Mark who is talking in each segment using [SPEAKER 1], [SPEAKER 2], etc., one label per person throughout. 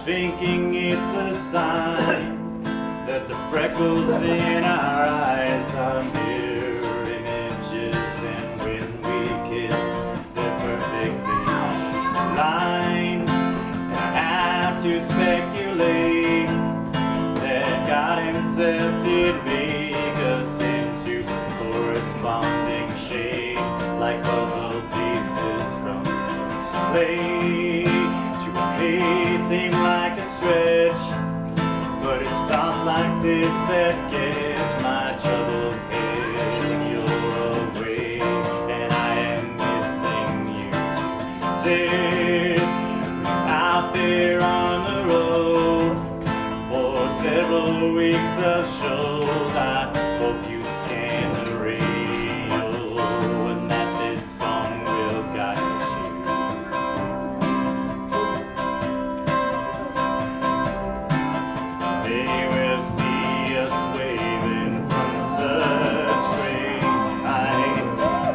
[SPEAKER 1] thinking it's a sign that the freckles in our eyes are mirror images, and when we kiss, they're perfectly aligned. And I have to speculate that God himself did make us into corresponding shapes, like puzzle pieces from clay. To me seem like a stretch, but it's thoughts like this that get my troubled head when you're away, and I am missing you today. Out there on the road for several weeks of shows, I hope you scan the radio and that this song will guide you. They will see us waving from such great heights.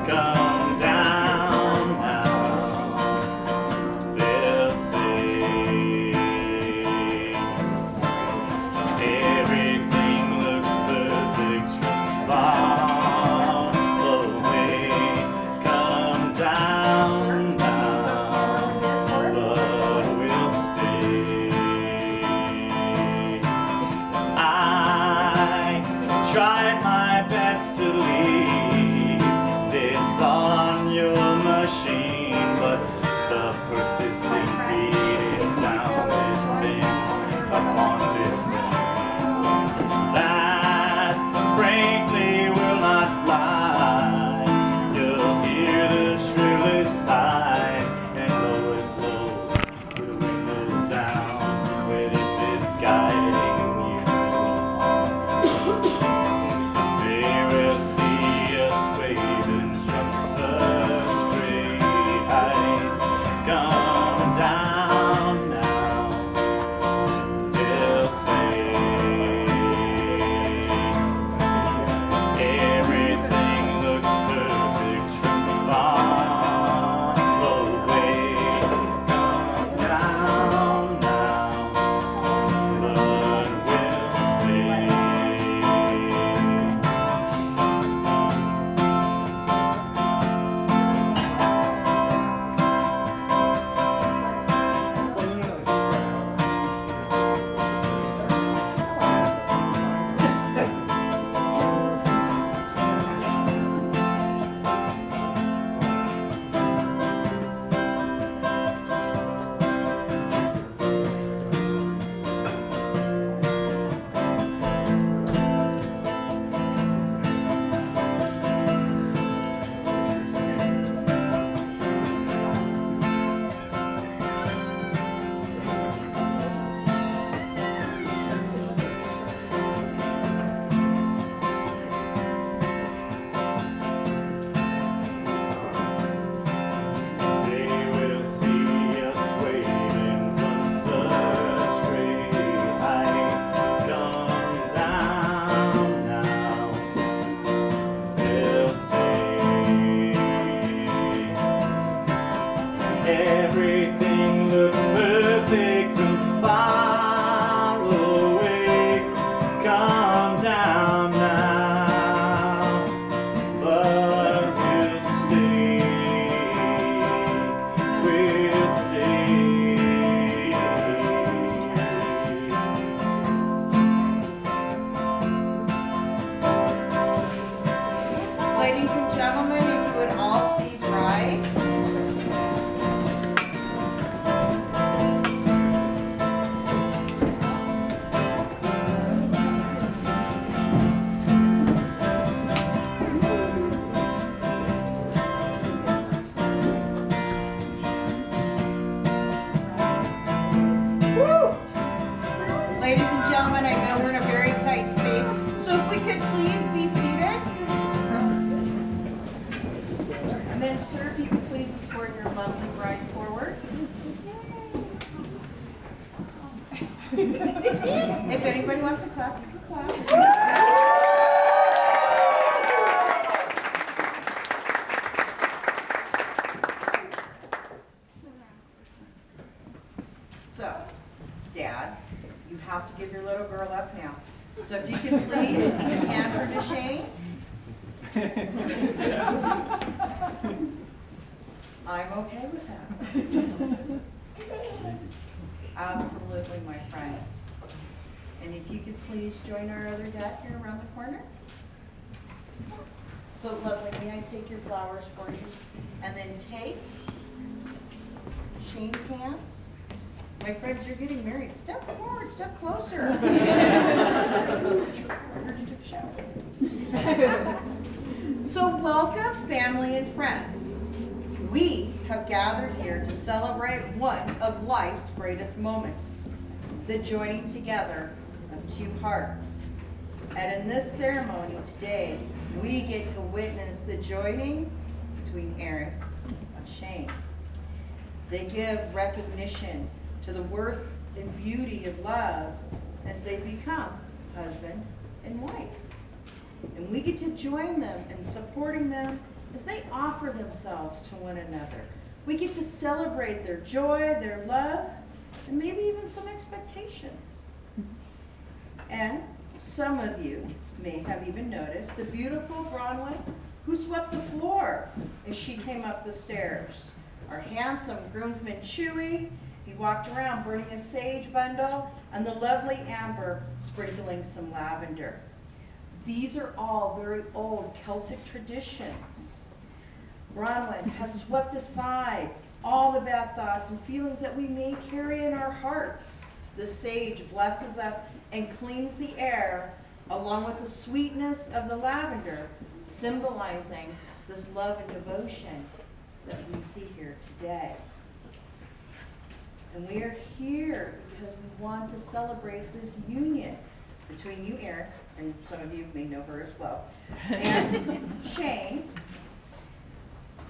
[SPEAKER 1] Come down now, they'll say. Everything looks perfect from far away. Come down now, but we'll stay. I tried my best to leave this all on your machine, but the persistent beating sounded thin upon this that frankly will not fly. You'll hear the shrillest sighs and lowest low, the windows down, where this is guiding you. They will see us waving from such great heights. Come down now, they'll say. Everything looks perfect from far away. Come down now, but we'll stay. They will see us waving from such great heights. Come down now, they'll say. Everything looks perfect from far away. Come down now, but we'll stay. We'll stay.
[SPEAKER 2] Ladies and gentlemen, if you would all please rise. Woo! Ladies and gentlemen, I know we're in a very tight space, so if we could please be seated. And then, sir, if you could please escort your lovely bride forward. If anybody wants to clap, you can clap. So, Dad, you have to give your little girl up now. So if you could please hand her to Shane. I'm okay with that. Absolutely, my friend. And if you could please join our other dad here around the corner. So lovely, may I take your flowers for you? And then take Shane's hands. My friends, you're getting married. Step forward, step closer. I heard you took a shower. So welcome, family and friends. We have gathered here to celebrate one of life's greatest moments, the joining together of two hearts. And in this ceremony today, we get to witness the joining between Aaron and Shane. They give recognition to the worth and beauty of love as they become husband and wife. And we get to join them in supporting them as they offer themselves to one another. We get to celebrate their joy, their love, and maybe even some expectations. And some of you may have even noticed the beautiful Bronwyn who swept the floor as she came up the stairs. Our handsome groomsman Chewy, he walked around burning a sage bundle, and the lovely Amber sprinkling some lavender. These are all very old Celtic traditions. Bronwyn has swept aside all the bad thoughts and feelings that we may carry in our hearts. The sage blesses us and cleans the air, along with the sweetness of the lavender, symbolizing this love and devotion that we see here today. And we are here because we want to celebrate this union between you, Aaron, and some of you may know her as well, and Shane,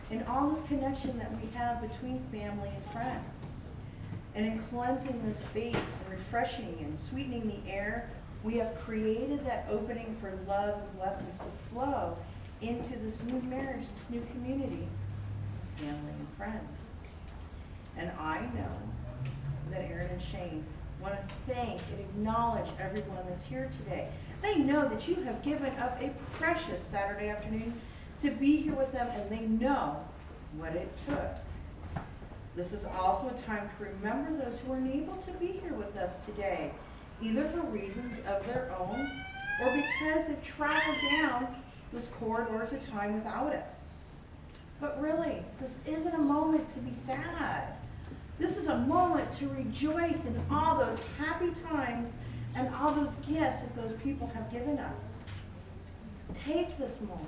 [SPEAKER 2] and all this connection that we have between family and friends. And in cleansing the space and refreshing and sweetening the air, we have created that opening for love and blessings to flow into this new marriage, this new community of family and friends. And I know that Aaron and Shane want to thank and acknowledge everyone that's here today. They know that you have given up a precious Saturday afternoon to be here with them, and they know what it took. This is also a time to remember those who weren't able to be here with us today, either for reasons of their own or because they've traveled down those corridors of time without us. But really, this isn't a moment to be sad. This is a moment to rejoice in all those happy times and all those gifts that those people have given us. Take this moment.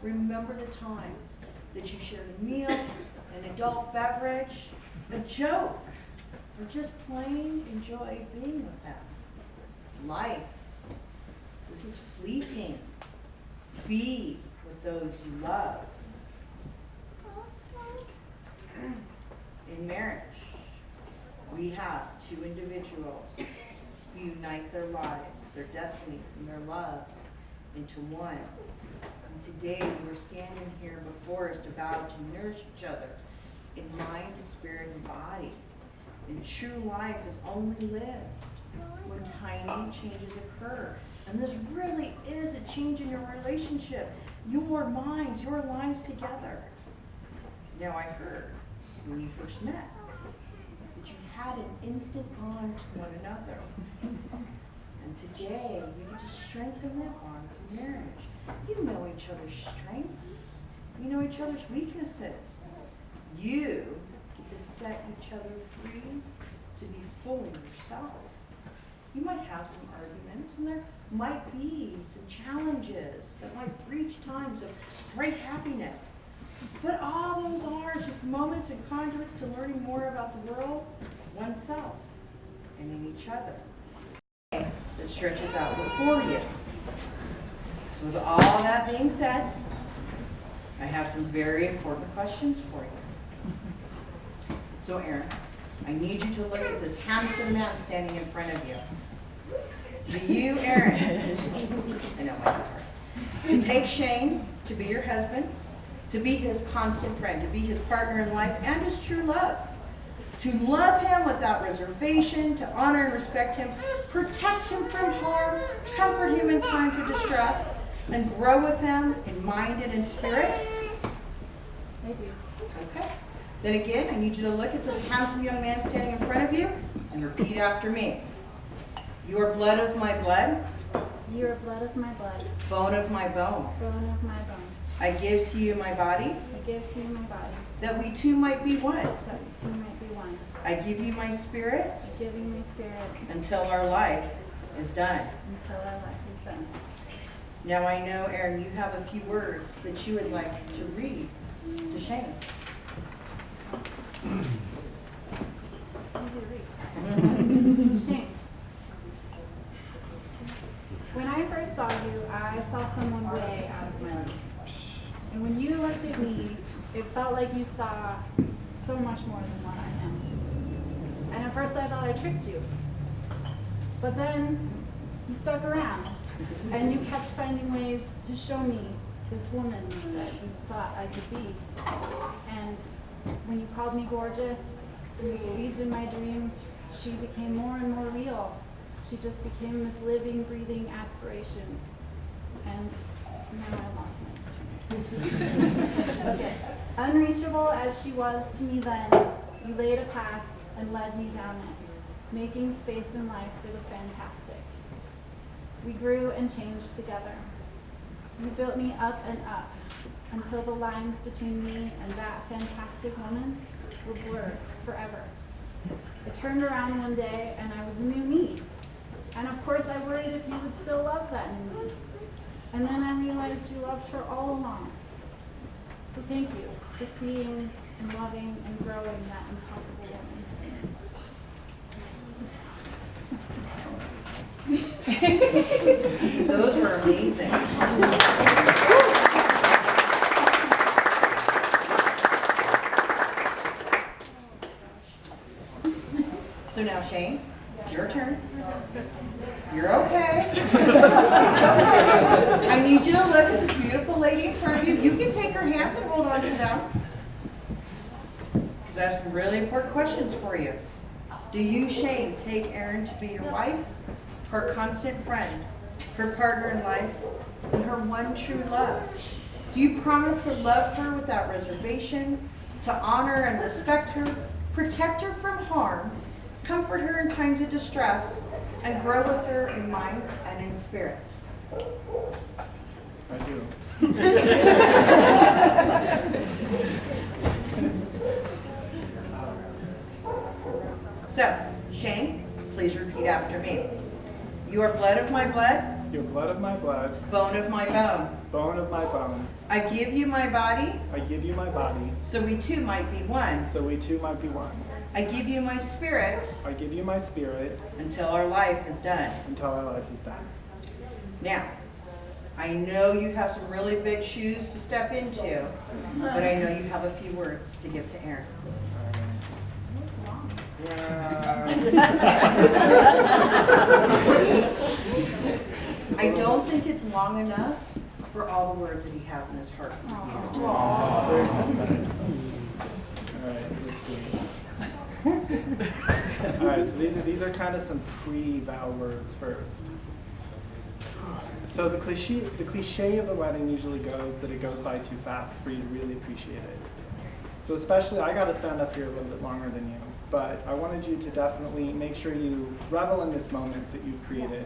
[SPEAKER 2] Remember the times that you shared a meal, an adult beverage, a joke, or just plain enjoy being with them. Life, this is fleeting. Be with those you love. In marriage, we have two individuals who unite their lives, their destinies, and their loves into one. And today we're standing here before us to vow to nourish each other in mind, spirit, and body. And true life is only lived when tiny changes occur. And this really is a change in your relationship, your minds, your lives together. Now I heard when you first met that you had an instant bond to one another. And today you get to strengthen that bond through marriage. You know each other's strengths. You know each other's weaknesses. You get to set each other free to be fully yourself. You might have some arguments, and there might be some challenges that might breach times of great happiness. But all those are just moments and conduits to learning more about the world, oneself, and in each other. That stretches out before you. So with all that being said, I have some very important questions for you. So Aaron, I need you to look at this handsome man standing in front of you. Do you, Aaron, I know my daughter, to take Shane to be your husband, to be his constant friend, to be his partner in life, and his true love, to love him without reservation, to honor and respect him, protect him from harm, comfort him in times of distress, and grow with him in mind and in spirit?
[SPEAKER 3] I do.
[SPEAKER 2] Okay. Then again, I need you to look at this handsome young man standing in front of you and repeat after me. You are blood of my blood,
[SPEAKER 3] You are blood of my blood,
[SPEAKER 2] bone of my bone.
[SPEAKER 3] bone of my bone.
[SPEAKER 2] I give to you my body,
[SPEAKER 3] I give to you my body,
[SPEAKER 2] that we two might be one.
[SPEAKER 3] that we two might be one.
[SPEAKER 2] I give you my spirit
[SPEAKER 3] I give you my spirit
[SPEAKER 2] until our life is done.
[SPEAKER 3] until our life is done.
[SPEAKER 2] Now I know, Aaron, you have a few words that you would like to read to Shane.
[SPEAKER 3] Easy to read. Shane. When I first saw you, I saw someone way out of my league. And when you looked at me, it felt like you saw so much more than what I am. And at first I thought I tricked you. But then you stuck around and you kept finding ways to show me this woman that you thought I could be. And when you called me gorgeous and you believed in my dreams, she became more and more real. She just became this living, breathing aspiration. And now I lost my Okay. Unreachable as she was to me then, you laid a path and led me down it, making space in life for the fantastic. We grew and changed together. You built me up and up until the lines between me and that fantastic woman were blurred forever. I turned around one day and I was a new me. And of course I worried if you would still love that new me. And then I realized you loved her all along. So thank you for seeing and loving and growing that impossible woman.
[SPEAKER 2] Those were amazing. So now, Shane, your turn. You're okay. I need you to look at this beautiful lady in front of you. You can take her hands and hold on to them. Because I have some really important questions for you. Do you, Shane, take Erin to be your wife, her constant friend, her partner in life, and her one true love? Do you promise to love her without reservation, to honor and respect her, protect her from harm, comfort her in times of distress, and grow with her in mind and in spirit?
[SPEAKER 1] I do.
[SPEAKER 2] So, Shane, please repeat after me. You are blood of my blood,
[SPEAKER 1] You're blood of my blood,
[SPEAKER 2] bone of my bone.
[SPEAKER 1] bone of my bone.
[SPEAKER 2] I give you my body,
[SPEAKER 1] I give you my body,
[SPEAKER 2] so we two might be one.
[SPEAKER 1] so we two might be one.
[SPEAKER 2] I give you my spirit
[SPEAKER 1] I give you my spirit
[SPEAKER 2] until our life is done.
[SPEAKER 1] until our life is done.
[SPEAKER 2] Now, I know you have some really big shoes to step into, but I know you have a few words to give to Erin. I don't think it's long enough for all the words that he has in his heart for you.
[SPEAKER 1] All right, let's see. All right, so these are kind of some pre-vow words first. So the cliche of the wedding usually goes that it goes by too fast for you to really appreciate it. So especially, I got to stand up here a little bit longer than you, but I wanted you to definitely make sure you revel in this moment that you've created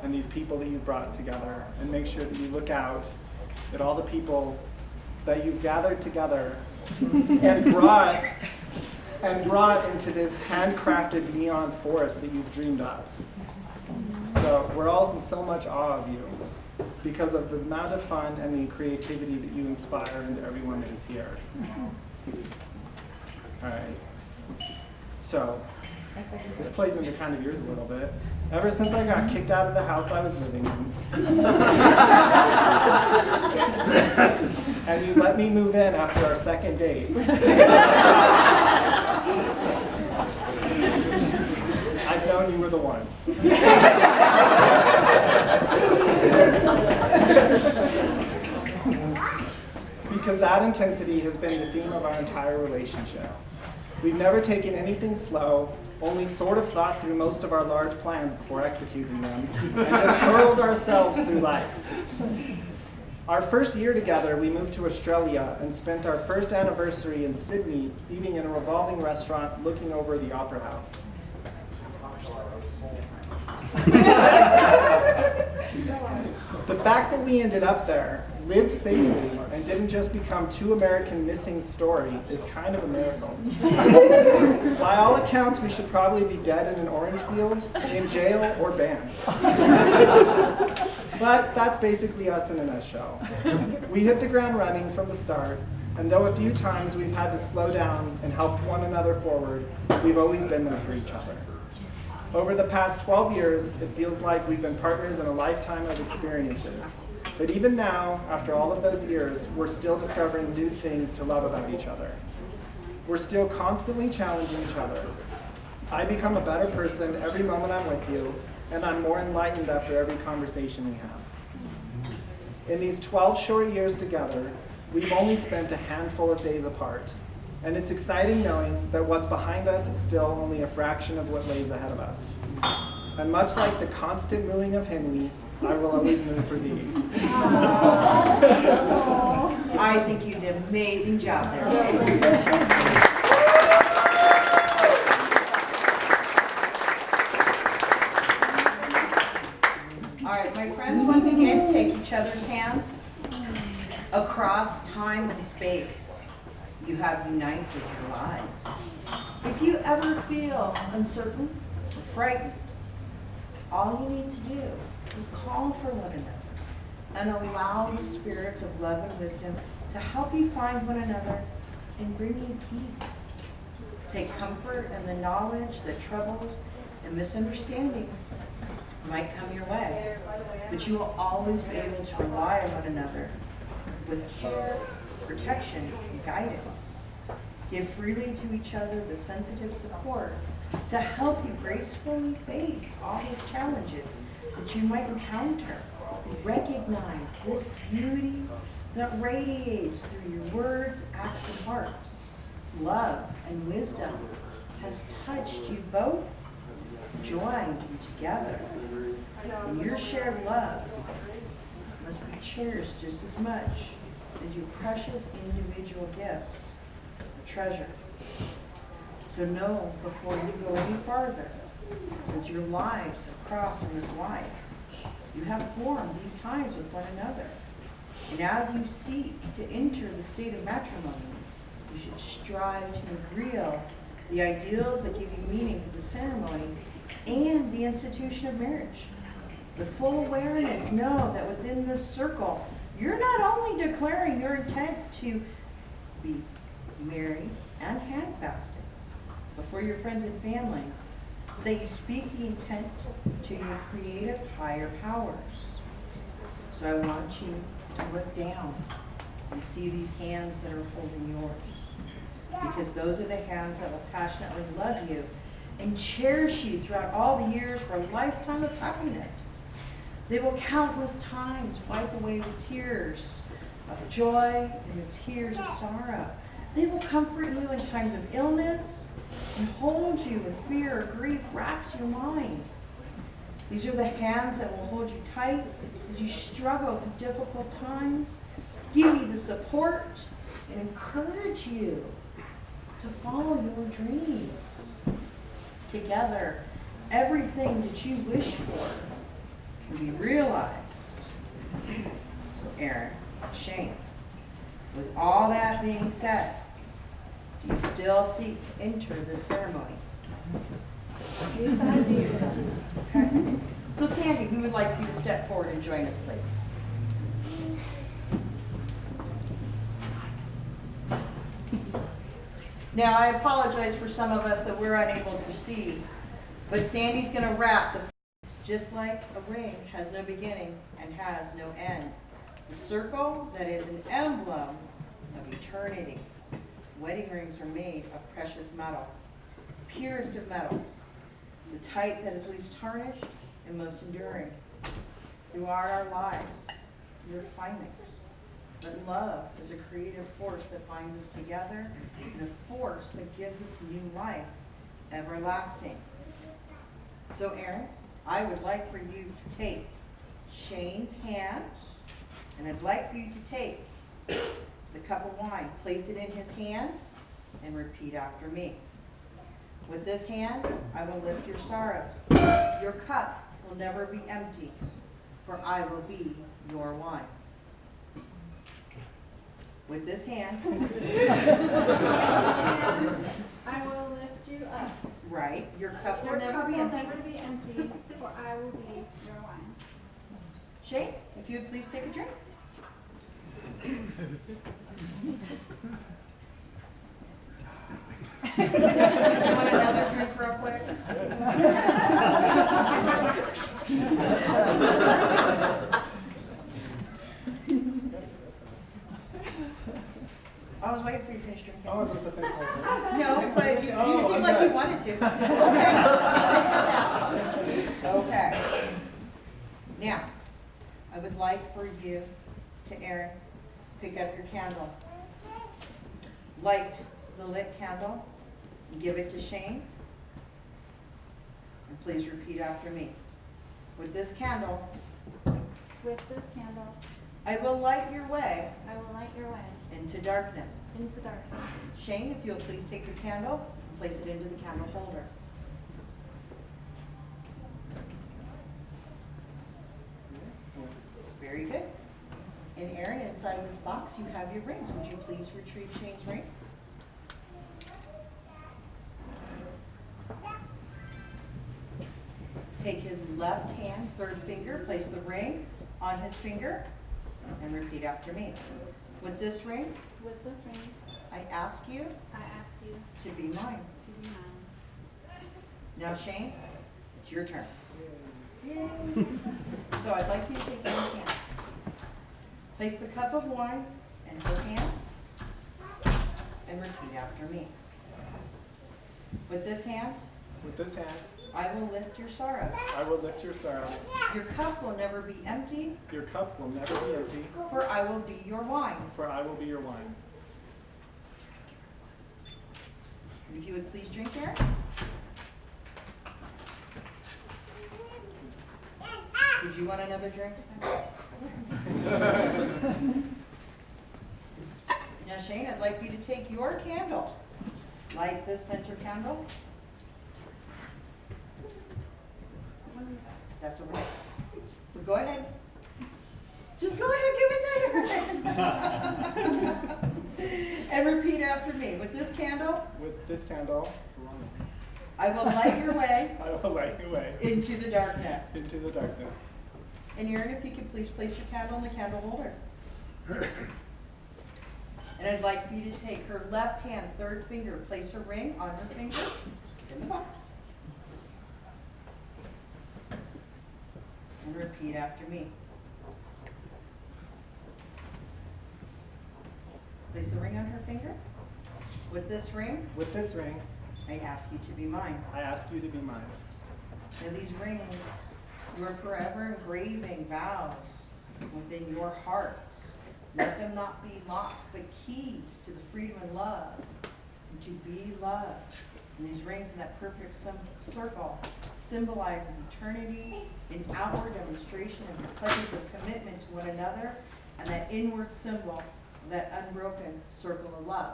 [SPEAKER 1] and these people that you've brought together, and make sure that you look out at all the people that you've gathered together and brought into this handcrafted neon forest that you've dreamed up. So we're all in so much awe of you because of the amount of fun and the creativity that you inspire into everyone that is here. All right. So this plays into kind of yours a little bit. Ever since I got kicked out of the house I was living in, and you let me move in after our second date, I've known you were the one. Because that intensity has been the theme of our entire relationship.
[SPEAKER 4] We've never taken anything slow, only sort of thought through most of our large plans before executing them, and just hurled ourselves through life. Our first year together, we moved to Australia and spent our first anniversary in Sydney eating in a revolving restaurant looking over the Opera House. The fact that we ended up there, lived safely, and didn't just become two American missing story is kind of a miracle. By all accounts, we should probably be dead in an orange field, in jail, or banned. But that's basically us in a nutshell. We hit the ground running from the start, and though a few times we've had to slow down and help one another forward, we've always been there for each other. Over the past 12 years, it feels like we've been partners in a lifetime of experiences. But even now, after all of those years, we're still discovering new things to love about each other. We're still constantly challenging each other. I become a better person every moment I'm with you, and I'm more enlightened after every conversation we have. In these 12 short years together, we've only spent a handful of days apart, and it's exciting knowing that what's behind us is still only a fraction of what lays ahead of us. And much like the constant mooing of Henry, I will always move for thee.
[SPEAKER 2] I think you did an amazing job there. All right, my friends, once again, take each other's hands across time and space. You have united your lives. If you ever feel uncertain or frightened, all you need to do is call for one another and allow the spirits of love and wisdom to help you find one another and bring you peace. Take comfort in the knowledge that troubles and misunderstandings might come your way, but you will always be able to rely on one another with care, protection, and guidance. Give freely to each other the sensitive support to help you gracefully face all those challenges that you might encounter. Recognize this beauty that radiates through your words, acts, and hearts. Love and wisdom has touched you both, joined you together. And your shared love must be cherished just as much as your precious individual gifts are treasured. So know before you go any farther, since your lives have crossed in this life, you have formed these ties with one another. And as you seek to enter the state of matrimony, you should strive to reveal the ideals that give you meaning to the ceremony and the institution of marriage. The full awareness, know that within this circle, you're not only declaring your intent to be married and handfasted before your friends and family, that you speak the intent to your creative higher powers. So I want you to look down and see these hands that are holding yours, because those are the hands that will passionately love you and cherish you throughout all the years for a lifetime of happiness. They will countless times wipe away the tears of joy and the tears of sorrow. They will comfort you in times of illness and hold you when fear or grief racks your mind. These are the hands that will hold you tight as you struggle through difficult times, give you the support, and encourage you to follow your dreams. Together, everything that you wish for can be realized. So Aaron, Shane, with all that being said, do you still seek to enter this ceremony?
[SPEAKER 3] Yes, I do.
[SPEAKER 2] Okay. So Sandy, we would like you to step forward and join us, please. Now, I apologize for some of us that we're unable to see, but Sandy's going to wrap the just like a ring has no beginning and has no end. The circle that is an emblem of eternity. Wedding rings are made of precious metal, purest of metals, the type that is least tarnished and most enduring. Throughout our lives, we refine it. But love is a creative force that binds us together and a force that gives us new life, everlasting. So Aaron, I would like for you to take Shane's hand, and I'd like for you to take the cup of wine, place it in his hand, and repeat after me. With this hand, I will lift your sorrows. Your cup will never be empty, for I will be your wine. With this hand,
[SPEAKER 3] I will lift you up.
[SPEAKER 2] right, your cup will
[SPEAKER 3] Your
[SPEAKER 2] never
[SPEAKER 3] cup
[SPEAKER 2] be
[SPEAKER 3] will
[SPEAKER 2] empty.
[SPEAKER 3] never be empty, for I will be your wine.
[SPEAKER 2] Shane, if you would please take a drink. You want another drink real quick? I was waiting for you to finish drinking.
[SPEAKER 4] Oh, I was supposed to finish like
[SPEAKER 2] No, but you
[SPEAKER 4] Oh,
[SPEAKER 2] seem
[SPEAKER 4] I'm
[SPEAKER 2] like you
[SPEAKER 4] good.
[SPEAKER 2] wanted to. Okay, take it out. Okay. Now, I would like for you to, Aaron, pick up your candle. Light the lit candle and give it to Shane. And please repeat after me. With this candle,
[SPEAKER 3] With this candle,
[SPEAKER 2] I will light your way
[SPEAKER 3] I will light your way
[SPEAKER 2] into darkness.
[SPEAKER 3] into darkness.
[SPEAKER 2] Shane, if you'll please take your candle and place it into the candle holder. Very good. And Aaron, inside this box, you have your rings. Would you please retrieve Shane's ring? Take his left hand, third finger, place the ring on his finger, and repeat after me. With this ring,
[SPEAKER 3] With this ring,
[SPEAKER 2] I ask you
[SPEAKER 3] I ask you
[SPEAKER 2] to be mine.
[SPEAKER 3] to be mine.
[SPEAKER 2] Now, Shane, it's your turn. Yay. So I'd like you to take Aaron's hand. Place the cup of wine in her hand and repeat after me. With this hand,
[SPEAKER 4] With this hand,
[SPEAKER 2] I will lift your sorrows.
[SPEAKER 4] I will lift your sorrows.
[SPEAKER 2] Your cup will never be empty,
[SPEAKER 4] Your cup will never be empty,
[SPEAKER 2] for I will be your wine.
[SPEAKER 4] for I will be your wine.
[SPEAKER 2] And if you would please drink, Aaron. Did you want another drink? Now, Shane, I'd like you to take your candle, light this center candle. That's over there. But go ahead. Just go ahead, give it to her. And repeat after me. With this candle,
[SPEAKER 4] With this candle,
[SPEAKER 2] I will light your way
[SPEAKER 4] I will light your way
[SPEAKER 2] into the darkness.
[SPEAKER 4] into the darkness.
[SPEAKER 2] And Aaron, if you could please place your candle in the candle holder. And I'd like for you to take her left hand, third finger, place her ring on her finger. It's in the box. And repeat after me. Place the ring on her finger. With this ring,
[SPEAKER 4] With this ring,
[SPEAKER 2] I ask you to be mine.
[SPEAKER 4] I ask you to be mine.
[SPEAKER 2] Now these rings, you are forever engraving vows within your hearts. Let them not be locks, but keys to the freedom and love, and to be loved. And these rings in that perfect circle symbolizes eternity, an outward demonstration of your pledges of commitment to one another, and that inward symbol of that unbroken circle of love.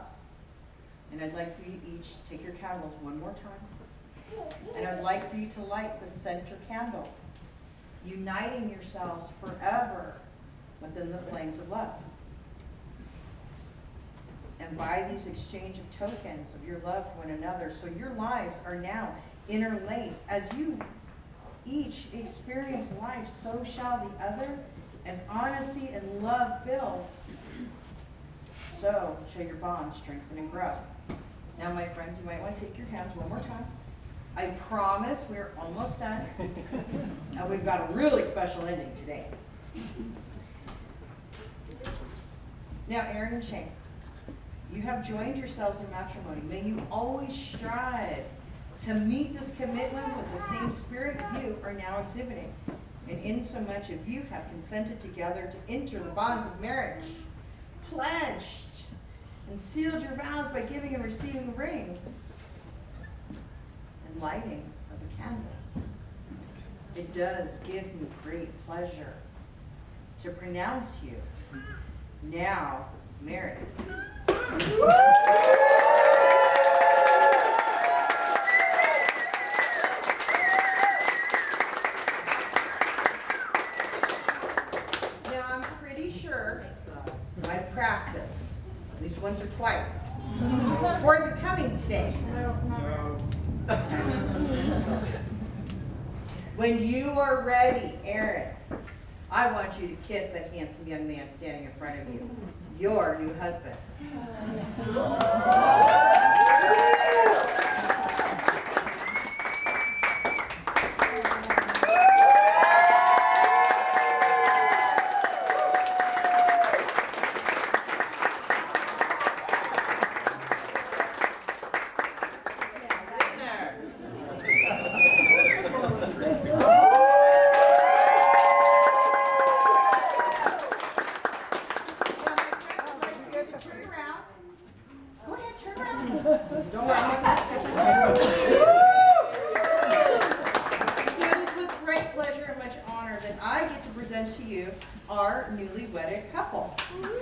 [SPEAKER 2] And I'd like for you to each take your candles one more time. And I'd like for you to light the center candle, uniting yourselves forever within the flames of love. And by these exchange of tokens of your love for one another, so your lives are now interlaced. As you each experience life, so shall the other. As honesty and love builds, so shall your bonds strengthen and grow. Now, my friends, you might want to take your hands one more time. I promise we're almost done. And we've got a really special ending today. Now, Aaron and Shane, you have joined yourselves in matrimony. May you always strive to meet this commitment with the same spirit you are now exhibiting. And in so much of you have consented together to enter the bonds of marriage, pledged and sealed your vows by giving and receiving rings and lighting of a candle. It does give me great pleasure to pronounce you now married. Now I'm pretty sure I've practiced at least once or twice before becoming today. When you are ready, Aaron, I want you to kiss that handsome young man standing in front of you, your new husband. To you, our newly wedded couple. Thank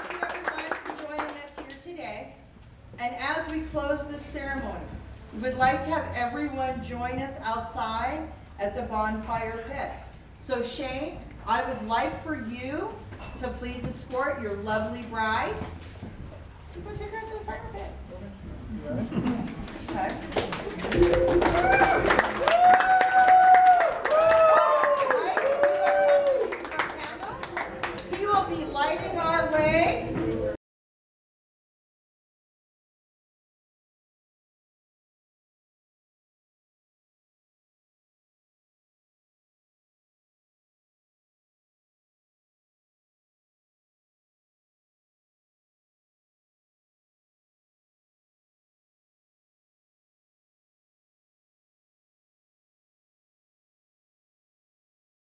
[SPEAKER 2] you everyone for joining us here today. And as we close this ceremony, we would like to have everyone join us outside at the bonfire pit. So Shane, I would like for you to please escort your lovely bride. You go take her out to the fire pit. Okay.